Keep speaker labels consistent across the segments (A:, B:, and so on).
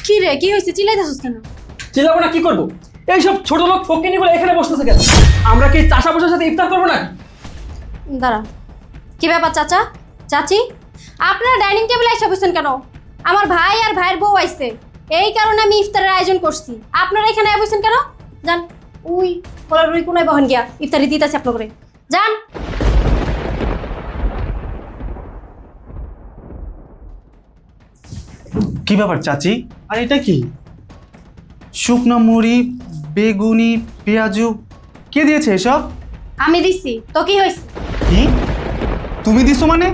A: কি রে, কি হয়েছে? চিল্লাইতেছিস কেন?
B: চিল্লাবো না কি করবো? এইসব ছোট লোক ফকিনিগুলো এখানে বসতেছে কেন? আমরা কি চাষা বসার সাথে ইফতার করবো না?
A: দাঁড়া, কি ব্যাপার চাচা চাচি, আপনারা ডাইনিং টেবিলে এসে বসেছেন কেন? আমার ভাই আর ভাইয়ের বউ আইছে, এই কারণে আমি ইফতারের আয়োজন করছি। আপনারা এখানে বসেছেন কেন? যান, উই বলার রুই কোনায় বহন গিয়া ইফতারি দিতেছে আপনার করে, যান।
C: কি ব্যাপার চাচি? আর এটা কি? শুকনো মুড়ি, বেগুনি, পেঁয়াজু, কে দিয়েছে এসব?
A: আমি দিছি, তো কি হয়েছে?
C: কি তুমি দিছো মানে?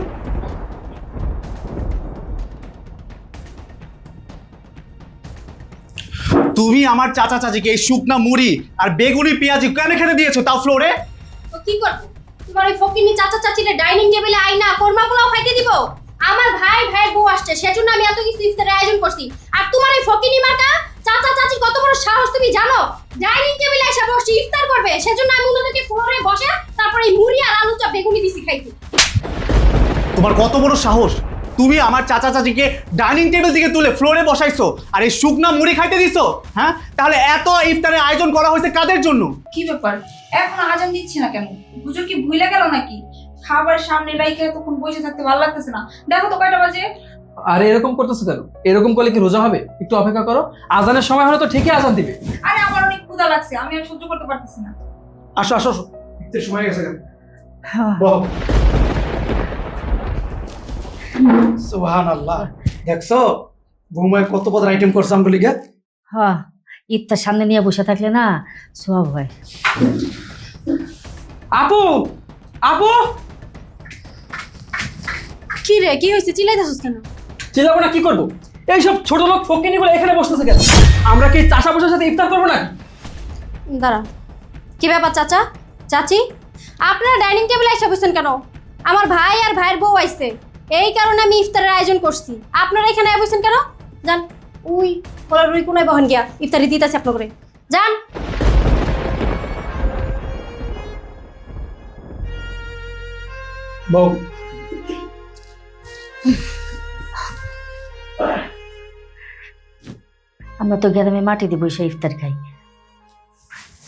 C: তুমি আমার চাচা চাচিকে এই শুকনা মুড়ি আর বেগুনি পেঁয়াজু কেন খেতে দিয়েছো, তাও ফ্লোরে?
A: তো কি করবো? তোমার ওই ফকিনি চাচা চাচিরে ডাইনিং টেবিলে আইনা কোরমা পোলাও খাইতে দিব? আমার ভাই ভাইয়ের বউ আসছে, সেজন্য আমি এত কিছু ইফতারের আয়োজন করছি। আর তোমার এই ফকিনি মার্কা চাচা চাচি কত বড় সাহস তুমি জানো? ডাইনিং টেবিলে এসে বসে ইফতার করবে, সেজন্য আমি ওনাদেরকে ফ্লোরে বসে তারপরে এই মুড়ি আর আলু চপ বেগুনি দিছি খাইতে।
C: তোমার কত বড় সাহস? তুমি আমার চাচা চাচিকে ডাইনিং টেবিল থেকে তুলে ফ্লোরে বসাইছো আর এই শুকনা মুড়ি খাইতে দিছো? হ্যাঁ, তাহলে এত ইফতারের আয়োজন করা হয়েছে কাদের জন্য?
D: কি ব্যাপার, এখন আজান দিচ্ছে না কেন? হুজুর কি ভুলে গেল নাকি? খাবার সামনে রাইখে তখন বসে থাকতে ভালো লাগতেছে না। দেখো তো কয়টা বাজে।
B: আরে এরকম করতেছো কেন? এরকম করলে কি রোজা হবে? একটু অপেক্ষা করো, আজানের সময় হলে তো ঠিকই আজান দিবে।
D: আরে আমার অনেক ক্ষুধা লাগছে, আমি আর সহ্য করতে পারতেছি না।
C: আসো আসো আসো, ইফতারের সময় হয়ে গেছে কেন? বলো। সুবহানাল্লাহ, দেখছো বৌমায় কত পদ আইটেম করছে আমগুলো লিগে?
E: হ্যাঁ, ঈদটার সামনে নিয়ে বসে থাকলে না সোয়াব হয়।
B: আপু, আপু,
A: কি রে, কি হয়েছে? চিল্লাইতেছিস কেন?
B: চিল্লাবো না কি করবো? এইসব ছোট লোক ফকিনিগুলো এখানে বসতেছে কেন? আমরা কি চাষা বসার সাথে ইফতার করবো না?
A: দাঁড়া, কি ব্যাপার চাচা চাচি, আপনারা ডাইনিং টেবিলে এসে বসেছেন কেন? আমার ভাই আর ভাইয়ের বউ আইছে, এই কারণে আমি ইফতারের আয়োজন করছি। আপনারা এখানে বসেছেন কেন? যান, উই বলার রুই কোনায় বহন গিয়া ইফতারি দিতেছে আপনার করে, যান।
B: বউ,
E: আমরা তো গ্রামে মাটি দিয়ে বসে ইফতার খাই,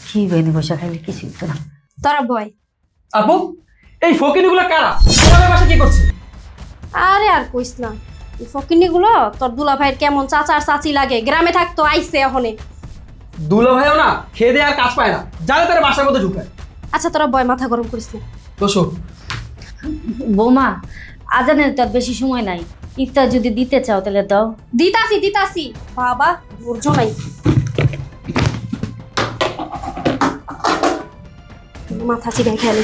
E: কি বেনি বসে খাইলে কিছু তো না।
A: তোরা বয়।
B: আপু, এই ফকিনিগুলো কারা? তোমাদের বাসা কি করছে?
A: আরে আর কইস না, এই ফকিনিগুলো তোর দুলা ভাইয়ের কেমন চাচা আর চাচি লাগে, গ্রামে থাকতো আইছে এখনে।
B: দুলা ভাইও না খেয়ে দেয় আর কাজ পায় না, যারা তারা বাসার মধ্যে ঢুকায়।
A: আচ্ছা তোরা বয়, মাথা গরম করিস না।
B: বসো।
E: বৌমা, আজানের তো আর বেশি সময় নাই, ইফতার যদি দিতে চাও তাহলে দাও।
A: দিতাছি দিতাছি, বাবা ধৈর্য নাই। মাথা চিড়ে খেয়াল।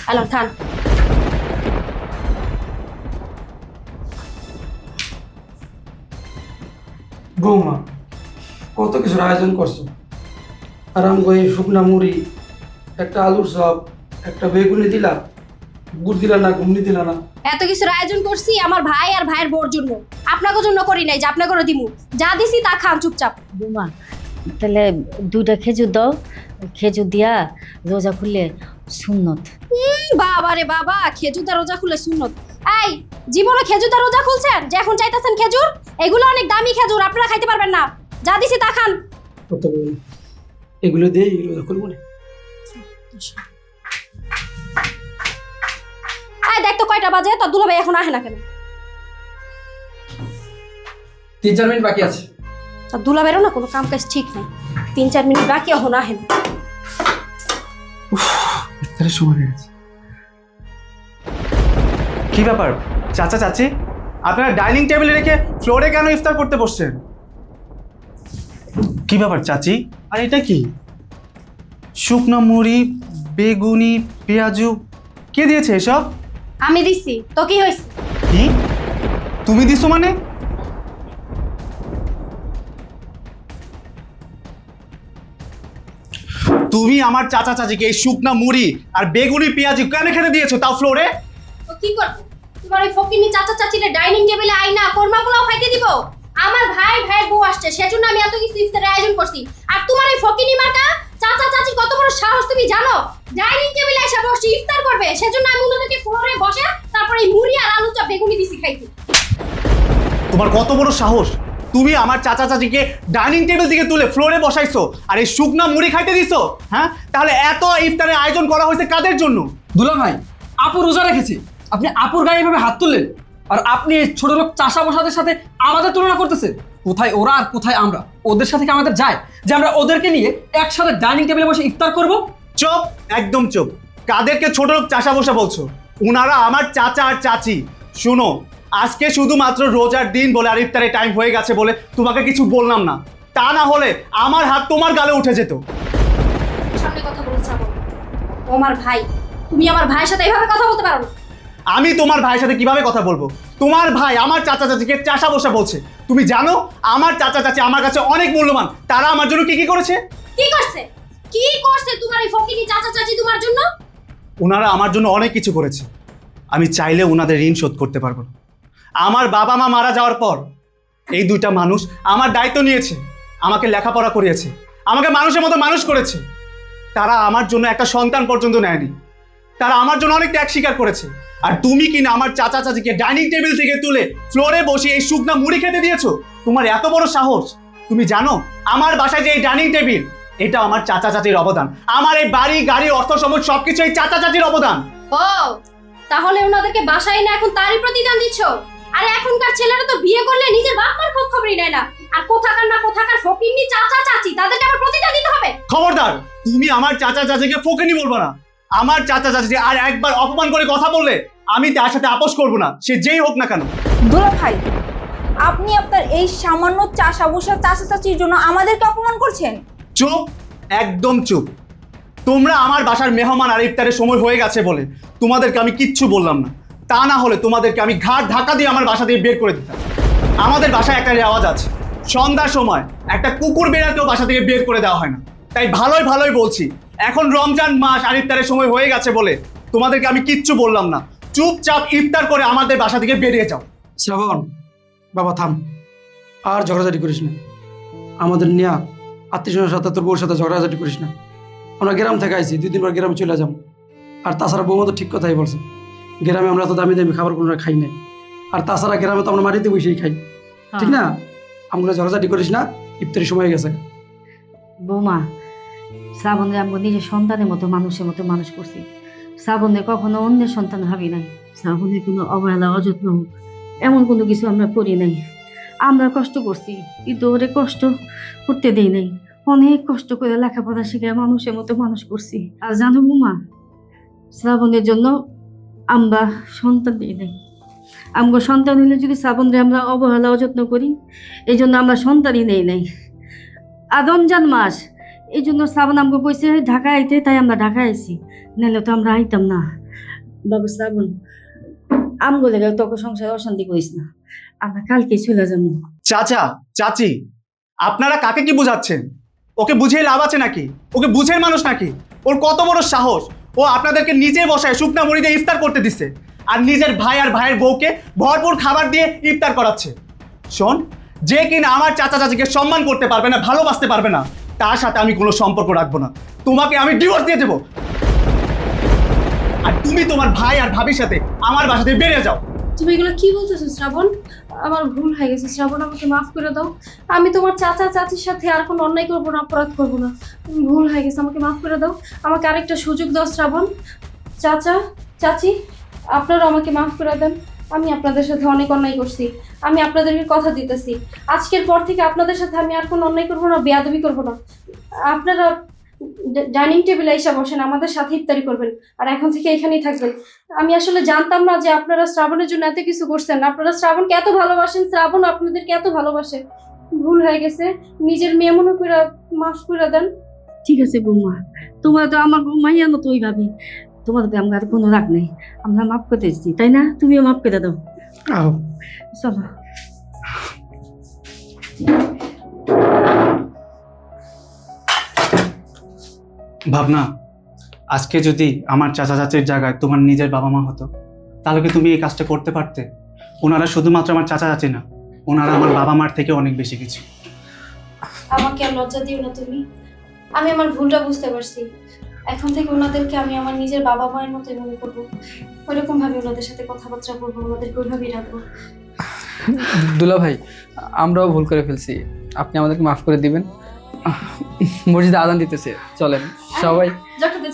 A: হ্যালো খান,
F: বৌমা কত কিছুর আয়োজন করছো, আর আমাকে এই শুকনা মুড়ি, একটা আলুর চপ, একটা বেগুনি দিলা, গুড় দিলা না, ঘুমনি দিলা না।
A: এত কিছুর আয়োজন করছি আমার ভাই আর ভাইয়ের বোর জন্য, আপনাকে জন্য করি নাই যে আপনাকে দিমু। যা দিছি তা খান চুপচাপ।
E: বৌমা, তাহলে 2টা খেজুর দাও, খেজুর দিয়া রোজা খুললে সুন্নত।
A: বাবা রে বাবা, খেজুরটা রোজা খুলে সুন্নত? এই জীবনে খেজুরটা রোজা খুলছেন যে এখন চাইতেছেন খেজুর? এগুলো অনেক দামি খেজুর, আপনারা খাইতে পারবেন না। যা দিছি তা খান।
F: কত বৌমা, এগুলো দিয়ে রোজা করবো না।
A: এই দেখ তো কয়টা বাজে, তোর দুলাভাই এখন আহে না কেন?
B: 3-4 মিনিট বাকি আছে।
A: তোর দুলাভাইরও না কোনো কাম কাজ ঠিক নাই, 3-4 মিনিট বাকি এখন আহে না।
F: ইফতারের সময় হয়ে গেছে।
C: কি ব্যাপার চাচা চাচি, আপনারা ডাইনিং টেবিলে রেখে ফ্লোরে কেন ইফতার করতে বসছেন? কি ব্যাপার চাচি? আর এটা কি? শুকনো মুড়ি, বেগুনি, পেঁয়াজু, কে দিয়েছে এসব?
A: আমি দিছি, তো কি হয়েছে?
C: কি তুমি দিছো মানে? তুমি আমার চাচা চাচিকে এই শুকনা মুড়ি আর বেগুনি পেঁয়াজু কেন খেতে দিয়েছো, তাও ফ্লোরে?
A: তো কি করবো? তোমার ওই ফকিনি চাচা চাচিরে ডাইনিং টেবিলে কোরমাগুলোও খাইতে দিব। আমার ভাই ভাইয়ের বউ আসছে সেজন্য আমি এত কিছু ইফতারের আয়োজন করছি। আর তোমার এই ফকিনি মার্কা চাচা চাচি কত বড় সাহস তুমি জানো? ডাইনিং টেবিলে এসে বসে ইফতার করবে সেজন্য আমি ওনাদেরকে ফ্লোরে বসে তারপরে এই মুড়ি আর আলু চপ বেগুনি দিছি খাইতে।
C: তোমার কত বড় সাহস! তুমি আমার চাচা চাচিকে ডাইনিং টেবিল থেকে তুলে ফ্লোরে বসাইছো আর এই শুকনা মুড়ি খাইতে দিছো, হ্যাঁ? তাহলে এত ইফতারের আয়োজন করা হয়েছে কাদের জন্য?
B: দুলা ভাই, আপু রোজা রেখেছে, আপনি আপুর গায়ে এভাবে হাত তুললেন, আর আপনি এই ছোট লোক চাষা বসাদের সাথে আমাদের তুলনা করতেছেন। কোথায় ওরা আর কোথায় আমরা? ওদের সাথে কি আমাদের যায় যে আমরা ওদেরকে নিয়ে একসাথে ডাইনিং টেবিলে বসে ইফতার করব?
C: চুপ, একদম চুপ। কাদেরকে ছোট লোক চাষা বসা বলছো? উনারা আমার চাচা আর চাচি। শুনো, আজকে শুধুমাত্র রোজার দিন বলে আর ইফতারের টাইম হয়ে গেছে বলে তোমাকে কিছু বললাম না, তা না হলে আমার হাত তোমার গালে উঠে যেত।
A: সামনে কথা বলো শ্রাবণ, ও আমার ভাই, তুমি আমার ভাইয়ের সাথে এইভাবে কথা বলতে পারো না।
C: আমি তোমার ভাইয়ের সাথে কিভাবে কথা বলবো? তোমার ভাই আমার চাচা চাচিকে চাষা বসা বলছে। তুমি জানো আমার চাচা চাচি আমার কাছে অনেক মূল্যবান। তারা আমার জন্য কি কি করেছে?
A: কি করছে? কি করছে তোমার এই ফকিনি চাচা চাচি তোমার জন্য?
C: ওনারা আমার জন্য অনেক কিছু করেছে। আমি চাইলে ওনাদের ঋণ শোধ করতে পারবো না। আমার বাবা মা মারা যাওয়ার পর এই দুইটা মানুষ আমার দায়িত্ব নিয়েছে, আমাকে লেখাপড়া করিয়েছে, আমাকে মানুষের মতো মানুষ করেছে। তারা আমার জন্য একটা সন্তান পর্যন্ত নেয়নি। তারা আমার জন্য অনেক ত্যাগ স্বীকার করেছে। আর তুমি কিনা আমার চাচা চাচিকে ডাইনিং টেবিল থেকে তুলে ফ্লোরে বসে এই শুকনা মুড়ি খেতে দিয়েছো? তোমার এত বড় সাহস! তুমি জানো আমার বাসায় যে এই ডাইনিং টেবিল, এটা আমার চাচা চাচির অবদান। আমার এই বাড়ি গাড়ি অর্থ সম্পদ সবকিছু এই চাচা চাচির অবদান।
A: ও, তাহলে ওনাদেরকে বাসায় না এখন তারই প্রতিদান দিচ্ছ? আরে এখনকার ছেলেরা তো বিয়ে করলে নিজের বাপ মার খোঁজ খবরই নেয় না। আর কোথাকার না কোথাকার ফকিন্নি চাচা চাচি, তাদেরকে আবার প্রতিদান দিতে হবে?
C: খবরদার, তুমি আমার চাচা চাচিকে ফকিনি বলবো না। আমার চাচা চাচি আর একবার অপমান করে কথা বললে আমি তার সাথে আপোষ করবো না, সে যেই হোক না কেন।
D: দুলা ভাই, আপনি আপনার এই সামান্য চাষা বসা চাষা চাচির জন্য আমাদেরকে অপমান করছেন?
C: চুপ, একদম চুপ। তোমরা আমার বাসার মেহমান আর ইফতারের সময় হয়ে গেছে বলে তোমাদেরকে আমি কিচ্ছু বললাম না। তা না হলে তোমাদেরকে আমি ঘাট ধাক্কা দিয়ে আমার বাসা দিয়ে বের করে দিতাম। আমাদের বাসায় একটা রেওয়াজ আছে, সন্ধ্যার সময় একটা কুকুর বেড়াতেও বাসা থেকে বের করে দেওয়া হয় না। তাই ভালোই ভালোই বলছি, এখন রমজান মাস আর ইফতারের সময় হয়ে গেছে বলে তোমাদেরকে আমি কিচ্ছু বললাম না। চুপচাপ ইফতার করে আমাদের বাসা থেকে বেরিয়ে যাও।
F: শ্রাবণ, বাবা থাম, আর ঝগড়াঝাটি করিস না। আমাদের নিয়ে আত্মীয়স্বজনের সাথে তোর বউর সাথে ঝগড়াঝাটি করিস না। আমরা গ্রাম থেকে আইছি, 2 দিন পর গ্রামে চলে যাবো। আর তাছাড়া বৌমা তো ঠিক কথাই বলছে, গ্রামে আমরা তো দামি দামি খাবার কোনো খাই নাই। আর তাছাড়া গ্রামে তো আমরা মাটিতে বসেই খাই, ঠিক না? আমরা ঝগড়াঝাটি করিস না, ইফতারের সময় গেছে।
E: বৌমা, শ্রাবণে আমরা নিজের সন্তানের মতো মানুষের মতো মানুষ করছি। শ্রাবণে কখনো অন্যের সন্তান ভাবি নাই। শ্রাবণের কোনো অবহেলা অযত্ন এমন কোনো কিছু আমরা করি নাই। আমরা কষ্ট করছি কিন্তু ওরে কষ্ট করতে দেই নাই। অনেক কষ্ট করে লেখাপড়া শিখে মানুষের মতো মানুষ করছি। আর জানো বৌমা, শ্রাবণের জন্য আমরা সন্তান দিই নাই। আমগো সন্তান হলে যদি শ্রাবণরে আমরা অবহেলা অযত্ন করি, এই জন্য আমরা সন্তানই নেই নাই। আর রমজান মাস, এই জন্য শ্রাবণ আমগো কইছে ঢাকা আইতে, তাই আমরা ঢাকা আইছি, নাহলে তো আমরা আইতাম না। বাবু শ্রাবণ, আমগো লেগে তোকে সংসারে অশান্তি করিস না, আমরা কালকে চলে যাবো।
C: চাচা চাচি, আপনারা কাকে কি বোঝাচ্ছেন? ওকে বুঝিয়ে লাভ আছে নাকি? ওকে বুঝের মানুষ নাকি? ওর কত বড় সাহস! ও আপনাদেরকে নিজে বসায় শুকনা মুড়ি দিয়ে ইফতার করতে দিচ্ছে, আর নিজের ভাই আর ভাইয়ের বউকে ভরপুর খাবার দিয়ে ইফতার করাচ্ছে। শোন, যে কিনা আমার চাচা চাচিকে সম্মান করতে পারবে না, ভালোবাসতে পারবে না, তার সাথে আমি কোনো সম্পর্ক রাখবো না। তোমাকে আমি ডিভোর্স দিয়ে দেবো। আর তুমি তোমার ভাই আর ভাবির সাথে আমার বাসা থেকে বেরিয়ে যাও।
A: তুমি এগুলো কি বলতেছো শ্রাবণ? আমার ভুল হয়ে গেছে শ্রাবণ, আমাকে মাফ করে দাও। আমি তোমার চাচা চাচির সাথে আর কোনো অন্যায় করবো না, অপরাধ করবো না। ভুল হয়ে গেছে, আমাকে মাফ করে দাও। আমাকে আরেকটা সুযোগ দাও শ্রাবণ। চাচা চাচি, আপনারা আমাকে মাফ করে দেন। আমি আপনাদের সাথে অনেক অন্যায় করছি। আমি আপনাদেরকে কথা দিতেছি, আজকের পর থেকে আপনাদের সাথে আমি আর কোনো অন্যায় করবো না, বেয়াদবি করবো না। আপনারা ডাইনিং টেবিলে এসে বসেন, আমাদের সাথে ইফতারি করবেন, আর এখন থেকে এখানেই থাকবেন। আমি আসলে জানতাম না যে আপনারা শ্রাবণের জন্য এত কিছু করছেন। আপনারা শ্রাবণকে এত ভালোবাসেন, শ্রাবণ আপনাদেরকে এত ভালোবাসে। ভুল হয়ে গেছে, নিজের মেয়ে মনে করে মাফ করে দেন।
E: ঠিক আছে বৌমা, তোমরা তো আমার মাইয়া মতো ওই ভাবি, তোমাদের আমার কোনো রাগ নেই। আমরা মাফ করে দিচ্ছি, তাই না? তুমিও মাফ করে দাও।
F: আহ,
E: চলো।
C: ভাবনা, আজকে যদি আমার চাচা চাচির জায়গায় তোমার নিজের বাবা মা হতো, তাহলে কি তুমি এই কাজটা করতে পারতে? ওনারা শুধুমাত্র আমার চাচা চাচি না, ওনারা আমার বাবা মার থেকে অনেক বেশি কিছু।
A: আমাকে আর লজ্জা দিও না তুমি। আমি আমার ভুলটা বুঝতে পারছি। এখন থেকে ওনাদেরকে আমি আমার নিজের বাবা মায়ের মতোই মনে করবো। ওইরকম ভাবে ওনাদের সাথে কথাবার্তা বলবো, ওনাদেরকে ওইভাবেই রাখবো।
B: দুলা ভাই, আমরাও ভুল করে ফেলছি, আপনি আমাদেরকে মাফ করে দিবেন। মসজিদে আজান দিতেছে, চলেন সবাই।
A: যাকে দে